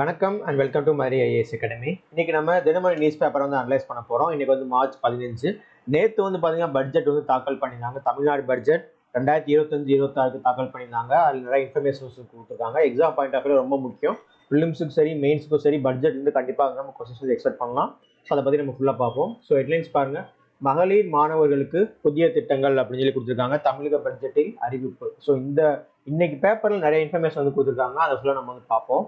வணக்கம் and welcome to Mari IAS academy. இன்னைக்கு நம்ம தினமணி நியூஸ் பேப்பர் வந்து அனலைஸ் பண்ண போகிறோம். இன்னைக்கு வந்து மார்ச் 15. நேற்று வந்து பார்த்தீங்கன்னா பட்ஜெட் வந்து தாக்கல் பண்ணியிருந்தாங்க. தமிழ்நாடு பட்ஜெட் 2025-26 தாக்கல் பண்ணியிருந்தாங்க. அதில் நிறைய இன்ஃபர்மேஷன்ஸ் கொடுத்துருக்காங்க. எக்ஸாம் பாயிண்ட் ஆஃப் வியூ ரொம்ப முக்கியம். ப்ரிலிம்ஸுக்கும் சரி மெயின்ஸுக்கும் சரி பட்ஜெட் வந்து கண்டிப்பாக நம்ம கொஸ்டின்ஸ் வந்து எக்ஸ்பெக்ட் பண்ணலாம். ஸோ அதை பற்றி நம்ம ஃபுல்லாக பார்ப்போம். ஸோ ஹெட்லைன்ஸ் பாருங்கள். மகளிர் மாணவர்களுக்கு புதிய திட்டங்கள் அப்படின்னு சொல்லி கொடுத்துருக்காங்க. தமிழக பட்ஜெட்டில் அறிவிப்பு. ஸோ இன்னைக்கு பேப்பரில் நிறைய இன்ஃபர்மேஷன் வந்து கொடுத்துருக்காங்க. அதை ஃபுல்லாக நம்ம வந்து பார்ப்போம்.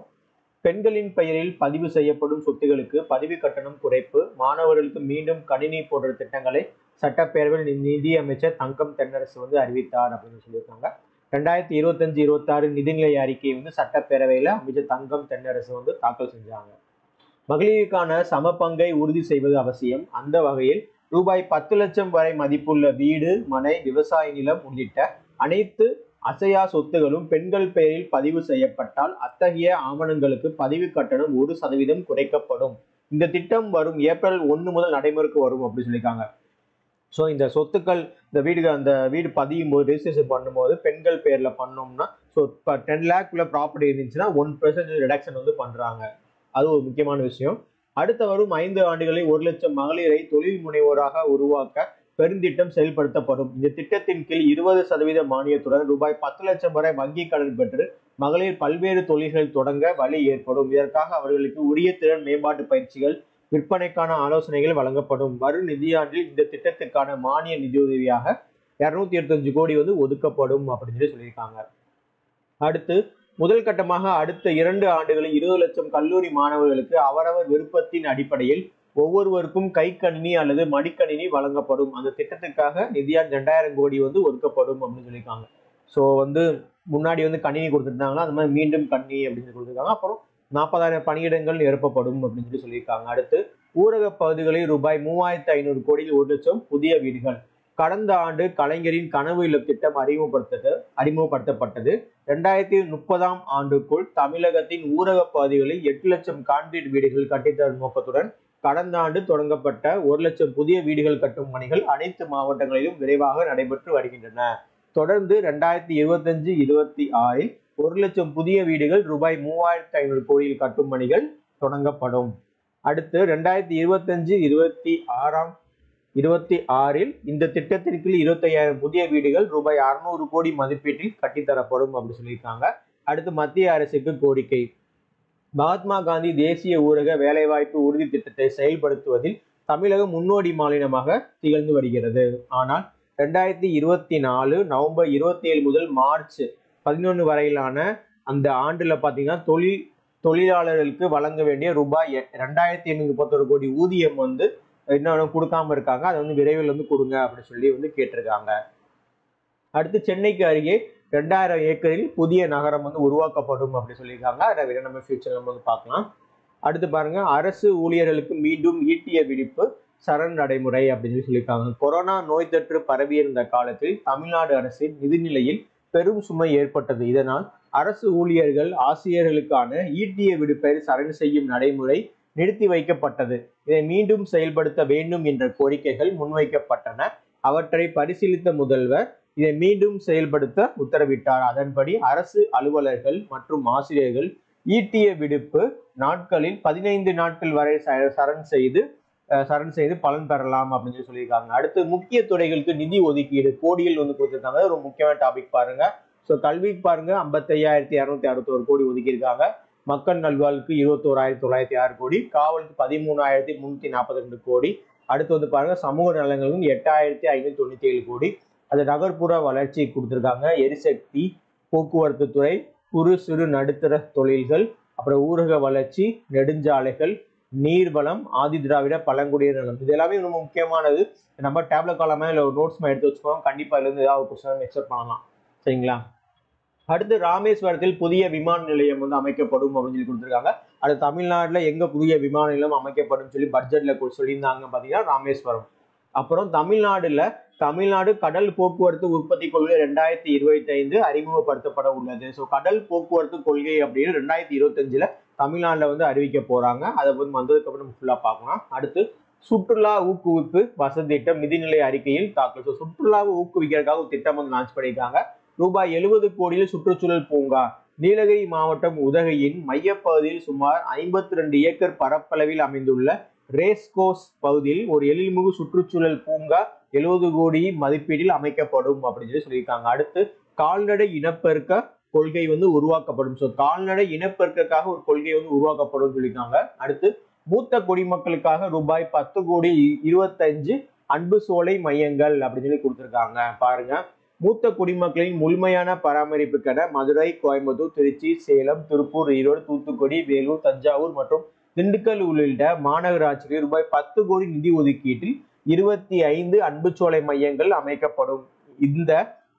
பெண்களின் பெயரில் பதிவு செய்யப்படும் சொத்துகளுக்கு பதிவு கட்டணம் குறைப்பு, மாணவர்களுக்கு மீண்டும் கணினி போன்ற திட்டங்களை சட்டப்பேரவையில் நிதி அமைச்சர் தங்கம் தென்னரசு வந்து அறிவித்தார் அப்படின்னு சொல்லியிருக்காங்க. 2025-26 நிதிநிலை அறிக்கையை வந்து சட்டப்பேரவையில் அமைச்சர் தங்கம் தென்னரசு வந்து தாக்கல் செஞ்சாங்க. மகளிருக்கான சம பங்கை உறுதி செய்வது அவசியம். அந்த வகையில் ரூபாய் 10 லட்சம் வரை மதிப்புள்ள வீடு, மனை, விவசாய நிலம் உள்ளிட்ட அனைத்து அசையா சொத்துகளும் பெண்கள் பெயரில் பதிவு செய்யப்பட்டால் அத்தகைய ஆவணங்களுக்கு பதிவு கட்டணம் 1% குறைக்கப்படும். இந்த திட்டம் வரும் ஏப்ரல் 1 முதல் நடைமுறைக்கு வரும் அப்படின்னு சொல்லியிருக்காங்க. ஸோ இந்த சொத்துக்கள் அந்த வீடு பதியும் போது ரெஜிஸ்ட்ரேஷன் பண்ணும்போது பெண்கள் பேர்ல பண்ணோம்னா ஸோ இப்போ 10 லேக்குள்ள ப்ராப்பர்ட்டி இருந்துச்சுன்னா 1% ரிடக்ஷன் வந்து பண்றாங்க. அது ஒரு முக்கியமான விஷயம். அடுத்த வரும் 5 ஆண்டுகளில் 1 லட்சம் மகளிரை தொழில் முனைவோராக உருவாக்க பெருந்திட்டம் செயல்படுத்தப்படும். இந்த திட்டத்தின் கீழ் 20% மானியத்துடன் ரூபாய் 10 லட்சம் வரை வங்கி கடன் பெற்று மகளிர் பல்வேறு தொழில்கள் தொடங்க வழி ஏற்படும். இதற்காக அவர்களுக்கு உரிய திறன் மேம்பாட்டு பயிற்சிகள், விற்பனைக்கான ஆலோசனைகள் வழங்கப்படும். வரும் நிதியாண்டில் இந்த திட்டத்துக்கான மானிய நிதியுதவியாக 275 கோடி வந்து ஒதுக்கப்படும் அப்படின்னு சொல்லியிருக்காங்க. அடுத்து முதல் கட்டமாக அடுத்த 2 ஆண்டுகளில் 20 லட்சம் கல்லூரி மாணவர்களுக்கு அவரவர் விருப்பத்தின் அடிப்படையில் ஒவ்வொருவருக்கும் கைக்கணினி அல்லது மடிக்கணினி வழங்கப்படும். அந்த திட்டத்துக்காக நிதியாண்டு 2000 கோடி வந்து ஒதுக்கப்படும் அப்படின்னு சொல்லியிருக்காங்க. ஸோ வந்து முன்னாடி வந்து கணினி கொடுத்துருந்தாங்கன்னா அந்த மாதிரி மீண்டும் கணினி அப்படின்னு கொடுத்துருக்காங்க. அப்புறம் 40,000 பணியிடங்கள் நிரப்பப்படும் அப்படின்னு சொல்லியிருக்காங்க. அடுத்து ஊரக பகுதிகளில் ரூபாய் 3500 கோடியில் 1 லட்சம் புதிய வீடுகள். கடந்த ஆண்டு கலைஞரின் கனவு இல்லம் திட்டம் அறிமுகப்படுத்தப்பட்டது. 2030ஆம் ஆண்டுக்குள் தமிழகத்தின் ஊரக பகுதிகளில் 8 லட்சம் கான்கிரீட் வீடுகள் கட்டித்தரும் நோக்கத்துடன் கடந்த ஆண்டு தொடங்கப்பட்ட 1 லட்சம் புதிய வீடுகள் கட்டும் பணிகள் அனைத்து மாவட்டங்களிலும் விரைவாக நடைபெற்று வருகின்றன. தொடர்ந்து 2025-26 1 லட்சம் புதிய வீடுகள் ரூபாய் 3500 கோடியில் கட்டும் பணிகள் தொடங்கப்படும். அடுத்து 2025-26 இந்த திட்டத்தின் கீழ் 25,000 புதிய வீடுகள் ரூபாய் 600 கோடி மதிப்பீட்டில் கட்டித்தரப்படும் அப்படின்னு சொல்லியிருக்காங்க. அடுத்து மத்திய அரசுக்கு கோரிக்கை. மகாத்மா காந்தி தேசிய ஊரக வேலைவாய்ப்பு உறுதி திட்டத்தை செயல்படுத்துவதில் தமிழகம் முன்னோடி மாநிலமாக திகழ்ந்து வருகிறது. ஆனால் 2024 நவம்பர் 27 முதல் மார்ச் 11 வரையிலான அந்த ஆண்டுல பாத்தீங்கன்னா தொழிலாளர்களுக்கு வழங்க வேண்டிய ரூபாய் 2,831 கோடி ஊதியம் வந்து இன்னும் கொடுக்காம இருக்காங்க. அதை வந்து விரைவில் வந்து கொடுங்க அப்படின்னு சொல்லி வந்து கேட்டிருக்காங்க. அடுத்து சென்னைக்கு அருகே 2000 ஏக்கரில் புதிய நகரம் வந்து உருவாக்கப்படும் அப்படின்னு சொல்லியிருக்காங்க. அதை நம்ம ஃபியூச்சர் நம்ம வந்து பார்க்கலாம். அடுத்து பாருங்க, அரசு ஊழியர்களுக்கு மீண்டும் ஈட்டிய விடுப்பு சரண் நடைமுறை அப்படின்னு சொல்லியிருக்காங்க. கொரோனா நோய் தொற்று பரவியிருந்த காலத்தில் தமிழ்நாடு அரசின் நிதிநிலையில் பெரும் சுமை ஏற்பட்டது. இதனால் அரசு ஊழியர்கள், ஆசிரியர்களுக்கான ஈட்டிய விடுப்பை சரண் செய்யும் நடைமுறை நிறுத்தி வைக்கப்பட்டது. இதை மீண்டும் செயல்படுத்த வேண்டும் என்ற கோரிக்கைகள் முன்வைக்கப்பட்டன. அவற்றை பரிசீலித்த முதல்வர் இதை மீண்டும் செயல்படுத்த உத்தரவிட்டார். அதன்படி அரசு அலுவலர்கள் மற்றும் ஆசிரியர்கள் ஈட்டிய விடுப்பு நாட்களில் 15 நாட்கள் வரை சரண் செய்து பலன் பெறலாம் அப்படின்னு சொல்லியிருக்காங்க. அடுத்து முக்கிய துறைகளுக்கு நிதி ஒதுக்கீடு கோடியில் வந்து கொடுத்துருக்காங்க. ஒரு முக்கியமான டாபிக் பாருங்க. ஸோ கல்விக்கு பாருங்க 55,261 கோடி ஒதுக்கியிருக்காங்க. மக்கள் நல்வாழ்வுக்கு 21,906 கோடி, காவலுக்கு 13,342 கோடி. அடுத்து வந்து பாருங்க சமூக நலன்களுக்கு 8,597 கோடி. அது நகர்ப்புற வளர்ச்சி கொடுத்துருக்காங்க. எரிசக்தி, போக்குவரத்து துறை, குறு சிறு நடுத்தர தொழில்கள், அப்புறம் ஊரக வளர்ச்சி, நெடுஞ்சாலைகள், நீர்வளம், ஆதி திராவிட பழங்குடியினர் நலம். இது எல்லாமே ரொம்ப முக்கியமானது. நம்ம டேப்லெட் காலமா இல்லை ஒரு நோட்ஸ் எடுத்து வச்சுக்கோங்க. கண்டிப்பா இதுல இருந்து ஏதாவது கொஸ்டின் எக்ஸ்பெக்ட் பண்ணலாம். சரிங்களா? அடுத்து ராமேஸ்வரத்தில் புதிய விமான நிலையம் வந்து அமைக்கப்படும் அப்படின்னு சொல்லி கொடுத்துருக்காங்க. அது தமிழ்நாட்டுல எங்க புதிய விமான நிலையம் அமைக்கப்படும் சொல்லி பட்ஜெட்ல சொல்லியிருந்தாங்க பாத்தீங்கன்னா ராமேஸ்வரம். அப்புறம் தமிழ்நாடு கடல் போக்குவரத்து உற்பத்தி கொள்கை 2025 அறிமுகப்படுத்தப்பட உள்ளது. ஸோ கடல் போக்குவரத்து கொள்கை அப்படின்னு 2025 தமிழ்நாட்டில் வந்து அறிவிக்க போறாங்க. அதை வந்து வந்ததுக்கு அப்புறம் நம்ம ஃபுல்லா பார்க்கலாம். அடுத்து சுற்றுலா ஊக்குவிப்பு வசதி திட்டம் நிதிநிலை அறிக்கையில் தாக்கல். ஸோ சுற்றுலாவை ஊக்குவிக்கிறதுக்காக ஒரு திட்டம் வந்து லான்ச் பண்ணியிருக்காங்க. ரூபாய் 70 கோடியில் சுற்றுச்சூழல் பூங்கா, நீலகிரி மாவட்டம் உதகையின் மையப்பகுதியில் சுமார் 52 ஏக்கர் பரப்பளவில் அமைந்துள்ள ரேஸ்கோஸ் பகுதியில் ஒரு எழில்மிகு சுற்றுச்சூழல் பூங்கா 70 கோடி மதிப்பீட்டில் அமைக்கப்படும் அப்படின்னு சொல்லியிருக்காங்க. அடுத்து கால்நடை இனப்பெருக்க கொள்கை உருவாக்கப்படும். ஸோ கால்நடை இனப்பெருக்காக ஒரு கொள்கை உருவாக்கப்படும் சொல்லியிருக்காங்க. அடுத்து மூத்த குடிமக்களுக்காக ரூபாய் 10 கோடி 25 அன்பு சோலை மையங்கள் அப்படின்னு சொல்லி கொடுத்துருக்காங்க. பாருங்க, மூத்த குடிமக்களின் முழுமையான பராமரிப்புக்கென மதுரை, கோயம்புத்தூர், திருச்சி, சேலம், திருப்பூர், ஈரோடு, தூத்துக்குடி, வேலூர், தஞ்சாவூர் மற்றும் திண்டுக்கல் உள்ளிட்ட மாநகராட்சிக்கு ரூபாய் 10 கோடி நிதி ஒதுக்கீட்டில் 25 அன்புச்சோலை மையங்கள் அமைக்கப்படும். இந்த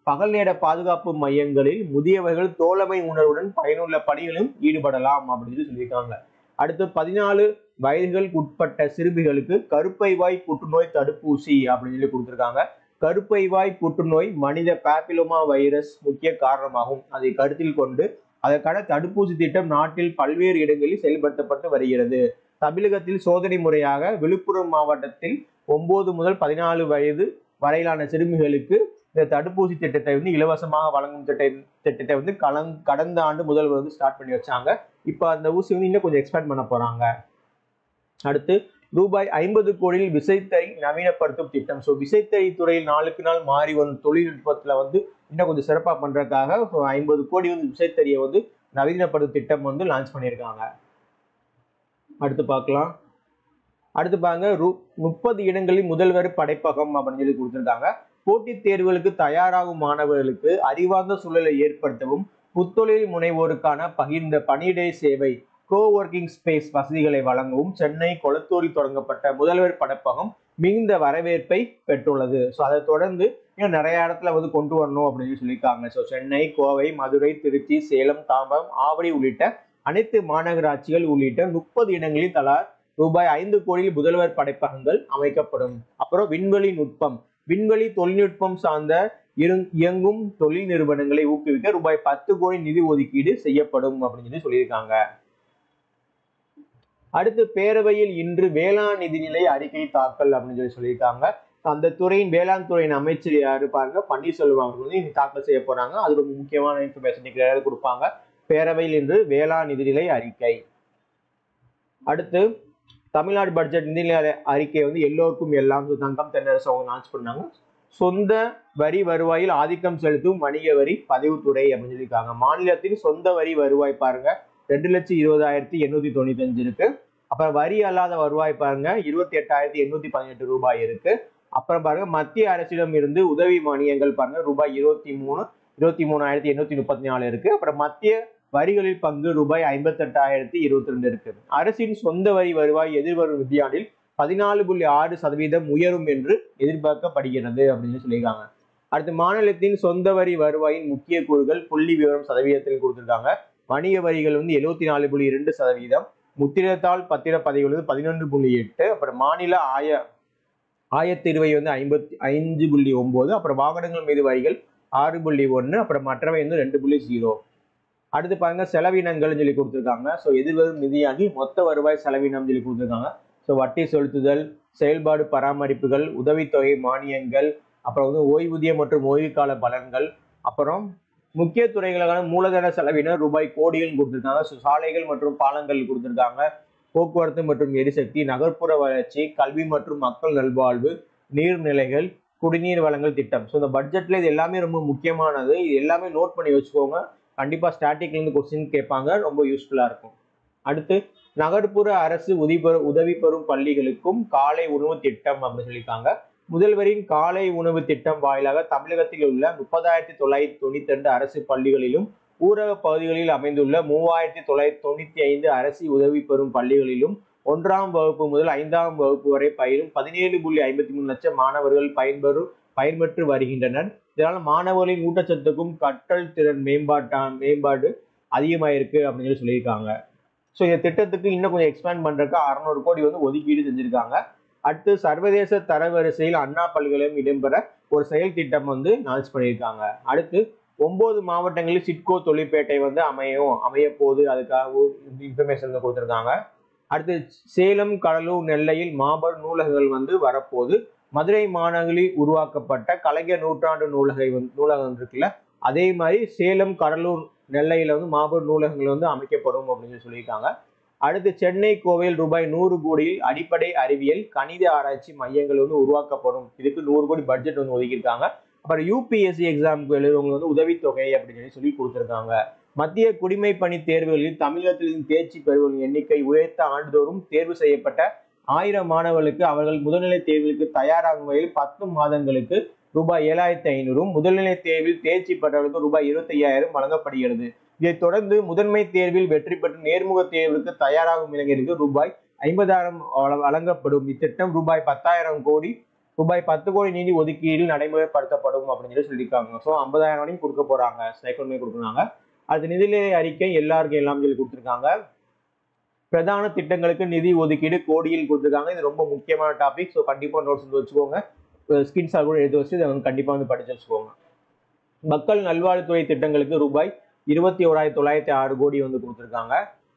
பகல் நேர பாதுகாப்பு மையங்களில் முதியவர்கள் தோழமை உணர்வுடன் பயனுள்ள பணிகளும் ஈடுபடலாம் அப்படின்னு சொல்லியிருக்காங்க. அடுத்து 14 வயதுகளுக்கு உட்பட்ட சிறுமிகளுக்கு கருப்பைவாய் புற்றுநோய் தடுப்பூசி அப்படின்னு சொல்லி கொடுத்துருக்காங்க. கருப்பைவாய் புற்றுநோய் மனித பாப்பிலோமா வைரஸ் முக்கிய காரணமாகும். அதை கருத்தில் கொண்டு அதற்கான தடுப்பூசி திட்டம் நாட்டில் பல்வேறு இடங்களில் செயல்படுத்தப்பட்டு வருகிறது. தமிழகத்தில் சோதனை முறையாக விழுப்புரம் மாவட்டத்தில் 9 முதல் 14 வயது வரையிலான சிறுமிகளுக்கு இந்த தடுப்பூசி திட்டத்தை இலவசமாக வழங்கும் திட்டத்தை கடந்த ஆண்டு முதல்வர் ஸ்டார்ட் பண்ணி வச்சாங்க. இப்போ அந்த ஊசி இன்னும் கொஞ்சம் எக்ஸ்பேண்ட் பண்ண போறாங்க. அடுத்து ரூபாய் 50 கோடியில் விசைத்தறி நவீனப்படுத்தும் திட்டம். ஸோ விசைத்தறி துறையில் நாளுக்கு நாள் மாறி வரும் தொழில்நுட்பத்துல இன்னும் கொஞ்சம் சிறப்பாக பண்றதுக்காக 50 கோடி விசைத்தறியை நவீனப்படுத்தும் திட்டம் லான்ச் பண்ணியிருக்காங்க. அடுத்து பார்க்கலாம். அடுத்து பாருங்க, 30 இடங்களில் முதல்வர் படைப்பகம் அப்படின்னு சொல்லி கொடுத்துருக்காங்க. போட்டித் தேர்வுகளுக்கு தயாராகும் மாணவர்களுக்கு அறிவார்ந்த சூழலை ஏற்படுத்தவும் புத்தொழில் முனைவோருக்கான பகிர்ந்த பணியிடை சேவை கோவொர்க்கிங் ஸ்பேஸ் வசதிகளை வழங்கவும் சென்னை கொளத்தூரில் தொடங்கப்பட்ட முதல்வர் படைப்பகம் மிகுந்த வரவேற்பை பெற்றுள்ளது. ஸோ அதை தொடர்ந்து இன்னும் நிறைய இடத்துல கொண்டு வரணும் அப்படின்னு சொல்லியிருக்காங்க. ஸோ சென்னை, கோவை, மதுரை, திருச்சி, சேலம், தாம்பரம், ஆவடி உள்ளிட்ட அனைத்து மாநகராட்சிகள் உள்ளிட்ட 30 இடங்களில் தலா ரூபாய் 5 கோடியில் முதல்வர் படைப்பகங்கள் அமைக்கப்படும். அப்புறம் விண்வெளி நுட்பம், விண்வெளி தொழில்நுட்பம் சார்ந்த இயங்கும் தொழில் நிறுவனங்களை ஊக்குவிக்க ரூபாய் 10 கோடி நிதி ஒதுக்கீடு செய்யப்படும் அப்படின்னு சொல்லியிருக்காங்க. அடுத்து பேரவையில் இன்று வேளாண் நிதிநிலை அறிக்கை தாக்கல் அப்படின்னு சொல்லியிருக்காங்க. அந்த துறையின் வேளாண் துறையின் அமைச்சர் யாரு பாருங்க, பன்னீர்செல்வம் அவர்கள் தாக்கல் செய்ய போறாங்க. அது ரொம்ப முக்கியமான இன்ஃபர்மேஷன் கொடுப்பாங்க. பேரவையில் இன்று வேளாண் நிதிநிலை அறிக்கை. அடுத்து தமிழ்நாடு பட்ஜெட் நிதிநிலை அறிக்கை எல்லோருக்கும் எல்லாம் தங்கம் தென்னரசு அவங்க லான்ச் பண்ணாங்க. சொந்த வரி வருவாயில் ஆதிக்கம் செலுத்தும் வணிக வரி பதிவுத்துறை அப்படின்னு சொல்லியிருக்காங்க. மாநிலத்தின் சொந்த வரி வருவாய் பாருங்க 2,20,895 இருக்கு. அப்புறம் வரி அல்லாத வருவாய் பாருங்க 28,818 ரூபாய் இருக்கு. அப்புறம் பாருங்க மத்திய அரசிடம் இருந்து உதவி மானியங்கள் பாருங்க ரூபாய் 23,834 இருக்கு. அப்புறம் மத்திய வரிகளில் பங்கு ரூபாய் 58,022 இருக்கு. அரசின் சொந்த வரி வருவாய் எதிர்வரும் நிதியாண்டில் 14.6% உயரும் என்று எதிர்பார்க்கப்படுகிறது அப்படின்னு சொல்லியிருக்காங்க. அடுத்து மாநிலத்தின் சொந்த வரி வருவாயின் முக்கிய கூறுகள் புள்ளி விவரம் சதவீதத்தில் கொடுத்திருக்காங்க. வணிக வரிகள் 74.2%, முத்திரத்தாள் பத்திரப்பதிவுகள் 11.8, அப்புறம் மாநில ஆயத்தீர்வை 55.9, அப்புறம் வாகனங்கள் மீது வரிகள் 6.1, அப்புறம் மற்றவை 2.0. அடுத்து பாருங்க செலவினங்கள் சொல்லி கொடுத்துருக்காங்க. ஸோ எதிர்வரும் நிதியாண்டில் மொத்த வருவாய் செலவினம் சொல்லி கொடுத்துருக்காங்க. ஸோ வட்டி செலுத்துதல், செயல்பாடு பராமரிப்புகள், உதவித்தொகை மானியங்கள், அப்புறம் ஓய்வூதியம் மற்றும் ஓய்வு கால பலன்கள், அப்புறம் முக்கிய துறைகளுக்கான மூலதன செலவினம் ரூபாய் கோடிகள் கொடுத்துருக்காங்க. ஸோ சாலைகள் மற்றும் பாலங்கள் கொடுத்துருக்காங்க. போக்குவரத்து மற்றும் எரிசக்தி, நகர்ப்புற வளர்ச்சி, கல்வி மற்றும் மக்கள் நல்வாழ்வு, நீர்நிலைகள், குடிநீர் வழங்கல் திட்டம். ஸோ இந்த பட்ஜெட்ல இது எல்லாமே ரொம்ப முக்கியமானது. இது எல்லாமே நோட் பண்ணி வச்சுக்கோங்க. கண்டிப்பா ஸ்டாட்டிக்ல இருந்து கொஸ்டின் கேட்பாங்க, ரொம்ப யூஸ்ஃபுல்லா இருக்கும். அடுத்து நகர்ப்புற அரசு உதவி பெறும் பள்ளிகளுக்கும் காலை உணவு திட்டம் அப்படின்னு சொல்லியிருக்காங்க. முதல்வரின் காலை உணவு திட்டம் வாயிலாக தமிழகத்தில் உள்ள 30,992 அரசு பள்ளிகளிலும் ஊரக பகுதிகளில் அமைந்துள்ள 3,995 அரசு உதவி பெறும் பள்ளிகளிலும் 1ஆம் வகுப்பு முதல் 5ஆம் வகுப்பு வரை பயிலும் 17.53 லட்சம் மாணவர்கள் பயன்பெற்று வருகின்றனர். இதனால் மாணவர்களின் ஊட்டச்சத்துக்கும் கற்றல் திறன் மேம்பாடு அதிகமாயிருக்கு அப்படின்னு சொல்லியிருக்காங்க. ஸோ இந்த திட்டத்துக்கு இன்னும் கொஞ்சம் எக்ஸ்பேண்ட் பண்றதுக்கு 600 கோடி ஒதுக்கீடு செஞ்சிருக்காங்க. அடுத்து சர்வதேச தரவரிசையில் அண்ணா பல்கலைக்கழகம் இடம்பெற ஒரு செயல் திட்டம் லான்ச் பண்ணியிருக்காங்க. அடுத்து 9 மாவட்டங்களில் சிட்கோ தொழிற்பேட்டை அமைய போகுது. அதுக்காக இன்ஃபர்மேஷன் கொடுத்துருக்காங்க. அடுத்து சேலம், கடலூர், நெல்லையில் மாபெரும் நூலகங்கள் வரப்போகுது. மதுரை மாநகரில் உருவாக்கப்பட்ட கலைஞர் நூற்றாண்டு நூலகம் இருக்குல்ல, அதே மாதிரி சேலம், கடலூர் நெல்லையில வந்து மாபெரும் நூலகங்கள் வந்து அமைக்கப்படும் அப்படின்னு சொல்லியிருக்காங்க. அடுத்து சென்னை கோவையில் ரூபாய் 100 கோடியில் அடிப்படை அறிவியல் கணித ஆராய்ச்சி மையங்கள் வந்து உருவாக்கப்படும். இதுக்கு 100 கோடி பட்ஜெட் வந்து ஒதுக்கியிருக்காங்க. அப்புறம் யூபிஎஸ்சி எக்ஸாமுக்கு எழுதுறவங்க வந்து உதவித்தொகை அப்படின்னு சொல்லி கொடுத்துருக்காங்க. மத்திய குடிமை பணி தேர்வுகளில் தமிழகத்தில் தேர்ச்சி பெறுவோரின் எண்ணிக்கை உயர்த்த ஆண்டுதோறும் தேர்வு செய்யப்பட்ட 1000 மாணவர்களுக்கு அவர்கள் முதல்நிலை தேர்வுகளுக்கு தயாராகும் வகையில் 10 மாதங்களுக்கு ரூபாய் 7500, முதல்நிலை தேர்வில் தேர்ச்சி பெற்றவர்களுக்கு ரூபாய் 25,000 வழங்கப்படுகிறது. இதைத் தொடர்ந்து முதன்மை தேர்வில் வெற்றி பெற்று நேர்முக தேர்வுக்கு தயாராகும் இளைஞருக்கு ரூபாய் 50,000 வழங்கப்படும். இத்திட்டம் ரூபாய் 10,000 கோடி ரூபாய் 10 கோடி நிதி ஒதுக்கீடு நடைமுறைப்படுத்தப்படும் அப்படின்னு சொல்லியிருக்காங்க. ஸோ 50,000 வரையும் கொடுக்க போறாங்க, ஸ்டைபண்ட் கொடுக்குறாங்க. அது நிதிநிலை அறிக்கை எல்லாருக்கும் எல்லாம் சொல்லி கொடுத்துருக்காங்க. பிரதான திட்டங்களுக்கு நிதி ஒதுக்கீடு கோடியில் கொடுத்துருக்காங்க. இது ரொம்ப முக்கியமான டாபிக். ஸோ கண்டிப்பா நோட்ஸ் வந்து வச்சுக்கோங்க, ஸ்கிரீன்ஷாட் கூட எடுத்து வச்சு இதை வந்து கண்டிப்பா வந்து படிச்சு வச்சுக்கோங்க. மக்கள் நல்வாழ்வுத்துறை திட்டங்களுக்கு ரூபாய் 21,906 கோடி வந்து கொடுத்துருக்காங்க.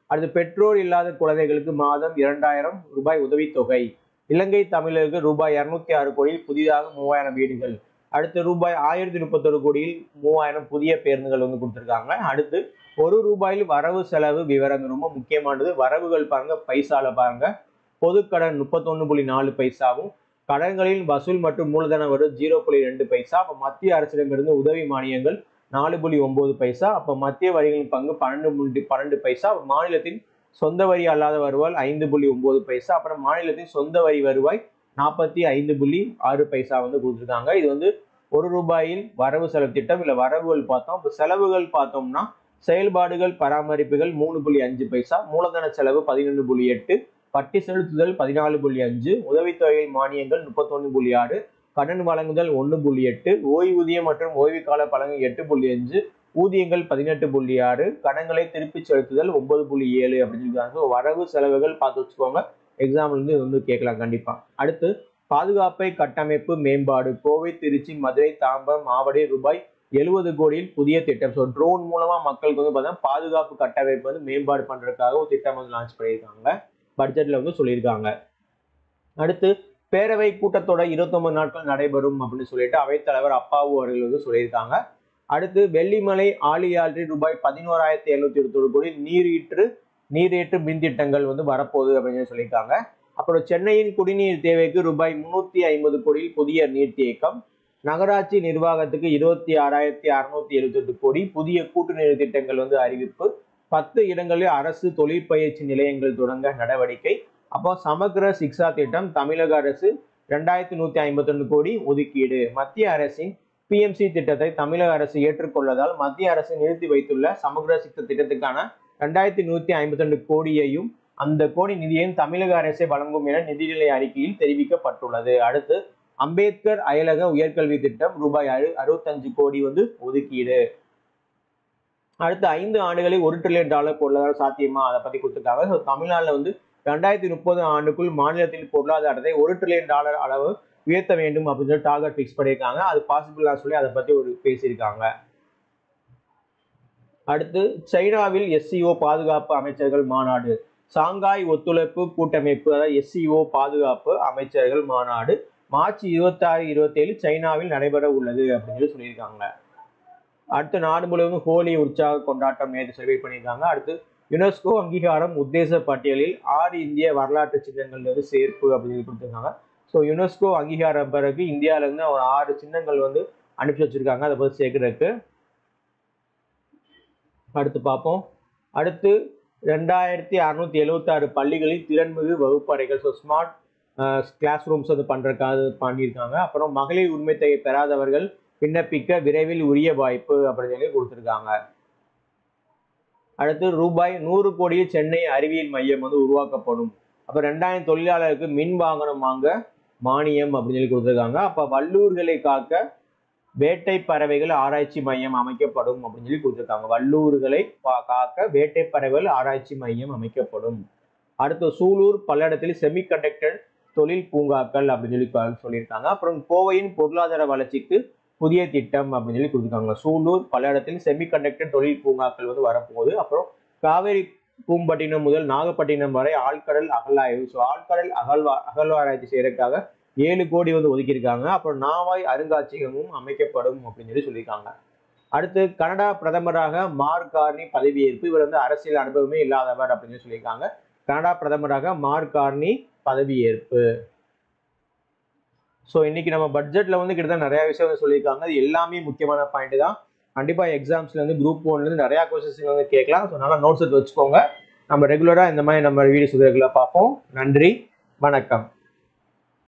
அடுத்து பெற்றோர் இல்லாத குழந்தைகளுக்கு மாதம் 2,000 ரூபாய் உதவித்தொகை. இலங்கை தமிழருக்கு ரூபாய் 206 கோடியில் புதிதாக 3000 வீடுகள். அடுத்து ரூபாய் 1031 கோடியில் 3000 புதிய பேருந்துகள் வந்து கொடுத்துருக்காங்க. அடுத்து ₹1 வரவு செலவு விவரங்கள் ரொம்ப முக்கியமானது. வரவுகள் பாருங்க, பைசால பாருங்க. பொதுக்கடன் 31.4 பைசாவும், கடன்களின் வசூல் மற்றும் மூலதன வரி 0.2 பைசா. அப்ப மத்திய அரசிடமிருந்து உதவி மானியங்கள் 4.9 பைசா. அப்ப மத்திய வரிகளின் பங்கு 12 பைசா. மாநிலத்தின் சொந்த வரி அல்லாத வருவாய் 5.9 பைசா. அப்புறம் மாநிலத்தின் சொந்த வரி வருவாய் 45.6 பைசா வந்து கொடுத்துருக்காங்க. இது வந்து ₹1 வரவு செலவு திட்டம். இல்ல வரவுகள் பார்த்தோம். இப்போ செலவுகள் பார்த்தோம்னா செயல்பாடுகள் பராமரிப்புகள் 3.5 பைசா, மூலதன செலவு 11.8, பட்டி செலுத்துதல் 14.5, உதவித்தொகை மானியங்கள் 31.6, கடன் வழங்குதல் 1.8, ஓய்வூதியம் மற்றும் ஓய்வு கால பலன்கள் 8.5, ஊதியங்கள் 18.6, கடன்களை திருப்பி செலுத்துதல் 9.7 அப்படின்னு சொல்லியிருக்காங்க. வரவு செலவுகள் பார்த்து வச்சுக்கோங்க, எக்ஸாம்பிள் வந்து கேட்கலாம் கண்டிப்பா. அடுத்து பாதுகாப்பை கட்டமைப்பு மேம்பாடு. கோவை, திருச்சி, மதுரை, தாம்பரம், ஆவடி ரூபாய் 70 கோடியில் புதிய திட்டம். ஸோ ட்ரோன் மூலமா மக்களுக்கு வந்து பார்த்தீங்கன்னா பாதுகாப்பு கட்டமைப்பு வந்து மேம்பாடு பண்றதுக்காக ஒரு திட்டம் வந்து லான்ச் பண்ணியிருக்காங்க, பட்ஜெட்ல வந்து சொல்லியிருக்காங்க. அடுத்து பேரவை கூட்டத்தொட 29 நாட்கள் நடைபெறும் அப்படின்னு சொல்லிட்டு அவைத்தலைவர் அப்பாவு அவர்கள் வந்து சொல்லியிருக்காங்க. அடுத்து வெள்ளிமலை ஆழியாற்றில் ரூபாய் 11,721 கோடி நீரேற்று மின் திட்டங்கள் வந்து வரப்போகுது அப்படின்னு சொல்லியிருக்காங்க. அப்புறம் சென்னையின் குடிநீர் தேவைக்கு ரூபாய் 350 கோடியில் புதிய நீர்த்தேக்கம். நகராட்சி நிர்வாகத்துக்கு 26,678 கோடி புதிய கூட்டு நீர் திட்டங்கள் வந்து அறிவிப்பு. 10 இடங்களில் அரசு தொழிற்பயிற்சி நிலையங்கள் தொடங்க நடவடிக்கை. அப்போ சமக்கிர சிக்ஷா திட்டம் தமிழக அரசு 2,152 கோடி ஒதுக்கீடு. மத்திய அரசின் PMC திட்டத்தை தமிழக அரசு ஏற்றுக்கொள்ளதால் மத்திய அரசு நிறுத்தி வைத்துள்ள சமக்கிர சிக்ஷா திட்டத்துக்கான 2,152 கோடியையும் அந்த கோடி நிதியையும் தமிழக அரசே வழங்கும் என நிதிநிலை அறிக்கையில் தெரிவிக்கப்பட்டுள்ளது. அடுத்து அம்பேத்கர் அயலக உயர்கல்வி திட்டம் ரூபாய் 65 கோடி வந்து ஒதுக்கீடு. அடுத்த 5 ஆண்டுகளில் $1 டிரில்லியன் பொருளாதார சாத்தியமா, அதை பத்தி கொடுத்துருக்காங்க. ஸோ தமிழ்நாட்டில் வந்து 2030 ஆண்டுக்குள் மாநிலத்தில் பொருளாதாரத்தை $1 டிரில்லியன் அளவு உயர்த்த வேண்டும் அப்படின்னு சொல்லி டார்கெட் ஃபிக்ஸ் பண்ணியிருக்காங்க. அது பாசிபிளா சொல்லி அதை பத்தி ஒரு பேசியிருக்காங்க. அடுத்து சைனாவில் SCO பாதுகாப்பு அமைச்சர்கள் மாநாடு. சாங்காய் ஒத்துழைப்பு கூட்டமைப்பு, அதாவது SCO பாதுகாப்பு அமைச்சர்கள் மாநாடு மார்ச் 26, 27 சைனாவில் நடைபெற உள்ளது அப்படின்னு சொல்லியிருக்காங்க. அடுத்து நாடு முழுவதும் ஹோலி உற்சாக கொண்டாட்டம் நேற்று செலிப்ரேட் பண்ணியிருக்காங்க. அடுத்து யுனெஸ்கோ அங்கீகாரம் உத்தேச பட்டியலில் 6 இந்திய வரலாற்று சின்னங்கள் வந்து சேர்ப்பு அப்படின்னு கொடுத்துருக்காங்க. ஸோ யுனெஸ்கோ அங்கீகாரம் பிறகு இந்தியாவில இருந்து ஒரு 6 சின்னங்கள் வந்து அனுப்பி வச்சிருக்காங்க, அதை பற்றி சேர்க்கிறதுக்கு. அடுத்து பார்ப்போம். அடுத்து 2,676 பள்ளிகளில் திறன்மிகு வகுப்பறைகள், ஸோ ஸ்மார்ட் கிளாஸ் ரூம்ஸ் வந்து பண்றதுக்காக பண்ணியிருக்காங்க. அப்புறம் மகளிர் உரிமை தொகை பெறாதவர்கள் விண்ணப்பிக்க விரைவில் உரிய வாய்ப்பு அப்படின்னு சொல்லி கொடுத்துருக்காங்க. அடுத்து ரூபாய் 100 கோடியில் சென்னை அறிவியல் மையம் வந்து உருவாக்கப்படும். அப்ப 2000 தொழிலாளருக்கு மின் வாகனம் வாங்க மானியம் அப்படின்னு சொல்லி கொடுத்துருக்காங்க. அப்ப வல்லூர்களை காக்க வேட்டை பறவைகள் ஆராய்ச்சி மையம் அமைக்கப்படும் அப்படின்னு சொல்லி கொடுத்துருக்காங்க. வல்லூர்களை காக்க வேட்டை பறவைகள் ஆராய்ச்சி மையம் அமைக்கப்படும். அடுத்து சூலூர் பல்லடத்தில் செமிகண்டக்டர் தொழில் பூங்காக்கள் அப்படின்னு சொல்லி சொல்லியிருக்காங்க. அப்புறம் கோவையின் பொருளாதார வளர்ச்சிக்கு புதிய திட்டம் அப்படின்னு சொல்லி கொடுத்துருக்காங்க. சூலூர் பல்லடத்தில் செமிகண்டக்டர் தொழில் பூங்காக்கள் வந்து வரப்போகுது. அப்புறம் காவேரி பூம்பட்டினம் முதல் நாகப்பட்டினம் வரை ஆழ்கடல் அகழாய்வு, ஸோ ஆழ்கடல் அகழ்வாராய்ச்சி செய்யறதுக்காக 7 கோடி வந்து ஒதுக்கியிருக்காங்க. அப்புறம் நாவாய் அருங்காட்சியகமும் அமைக்கப்படும் அப்படின்னு சொல்லி சொல்லியிருக்காங்க. அடுத்து கனடா பிரதமராக மார்க் கார்னி பதவியேற்பு. இவர் வந்து அரசியல் அனுபவமே இல்லாதவர் அப்படின்னு சொல்லியிருக்காங்க. கனடா பிரதமராக மார்க் கார்னி பதவியேற்பு. ஸோ இன்னைக்கு நம்ம பட்ஜெட்ல வந்து கிட்டத்தட்ட நிறைய விஷயம் சொல்லியிருக்காங்க. இது எல்லாமே முக்கியமான பாயிண்ட் தான். கண்டிப்பா எக்ஸாம்ஸ்ல இருந்து குரூப் 1ல இருந்து நிறைய கொஸ்டின்ஸ் வந்து கேட்கலாம். ஸோ நல்லா நோட்ஸ் எடுத்து வச்சுக்கோங்க. நம்ம ரெகுலரா இந்த மாதிரி நம்ம வீடியோஸ் ரெகுலரா பார்ப்போம். நன்றி, வணக்கம்.